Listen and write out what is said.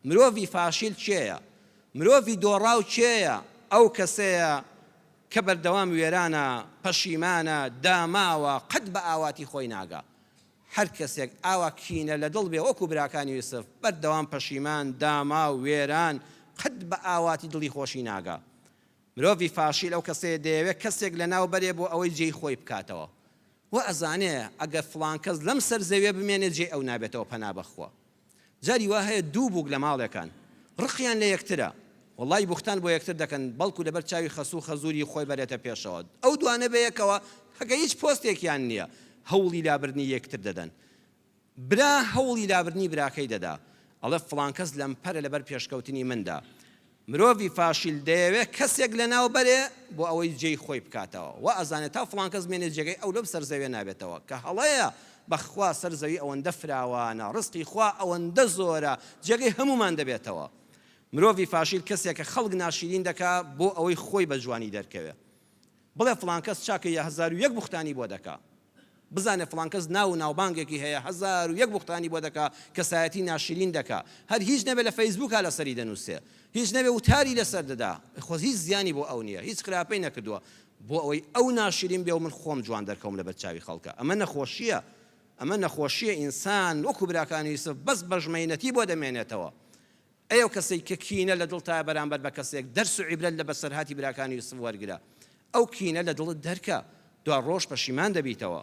مرۆڤی فاشیل کێیە؟ مرۆڤی دۆڕاو کێیە؟ ئەو کەسەیە کە بەردەوام وێرانە، پەشیمانە، داماوە، قەت بە ئاواتی خۆی ناگا. هەر کەسێک ئاوا کینە لە دڵ بێ وەکو براکانی یوسف، بەردەوام پەشیمان، داما و وێران، قەت بە ئاواتی دڵی خۆشی ناگا. مرۆڤی فاشیل ئەو کەسەیە دەیەوێت کەسێک لە ناو بەرێ بۆ ئەوەی جێی خۆی بکاتەوە. و ئەزانێ ئەگەر فڵان کەس لەم سەر زەویە بمێنێت جێ ئەو نابێتەوە پەنا بەخوا. جاری وا هەیە دوو بووک لە ماڵێکان ڕقیان لە یەکترە، وەڵی بوختان بۆ یەکتر دەکەن، بەڵکو لەبەر چاوی خەسوو خەزووری خۆی بەرێتە پێشەوە. ئەو دوانە بەیەکەوە هەگە هیچ پۆستێکیان نییە، هەوڵی لابردنی یەکتر دەدەن. برا هەوڵی لابردنی براکەی دەدا، ئەڵێ فڵان کەس لەم پەرە لەبەر پێشکەوتنی مندا. مرۆڤی فاشیل دەیەوێت کەسێک لە ناو بەرێ بۆ ئەوەی جێی خۆی بکاتەوە، و ئەزانێت تا فڵان کەس مێنێت جێگەی ئەو لەم سەر زەویە نابێتەوە، کە هەڵەیە بەخوا سەر زەوی ئەوەندە فراوانە، ڕزقی خوا ئەوەندە زۆرە، جێگەی هەمومان دەبێتەوە. مرۆڤی فاشیل کەسێکە خەڵک ناشرین دەکا بۆ ئەوەی خۆی بە جوانی دەرکەوێت. بڵێ فڵان کەس چاکە 1001 بوختانی بۆ دەکا، بزانێ فڵان کەس ناو و ناوبانگێکی هەیە 1001 بوختانی بۆ دەکا، کەسایەتی ناشرین دەکا، هەر هیچ نەبێ لە فەیسبووکا لەسەری دەنووسێ، هیچ نەبێ وتاری لەسەر دەدا، خۆ هیچ زیانی بۆ ئەو نییە، هیچ خراپەی نەکردووە بۆ ئەوەی ئەو ناشرین بێ و من خۆم جوان دەرکەوم لە بەرچاوی خەڵکە. ئەمە نەخۆشیە، ئەمە نەخۆشیە ئینسان وەکو براکانی یوسف بەس بەژمەینەتی بۆ دەمێنێتەوە. ئەو کەسێک کە کینە لە دڵتایە بەرامبەر بە کەسێک دەرس و عیبرەت لە بەسەرهاتی براکانی یوسف وەرگرە، ئەو کینە لە دڵت دەرکە، دوا ڕۆژ پەشیمان دەبیتەوە.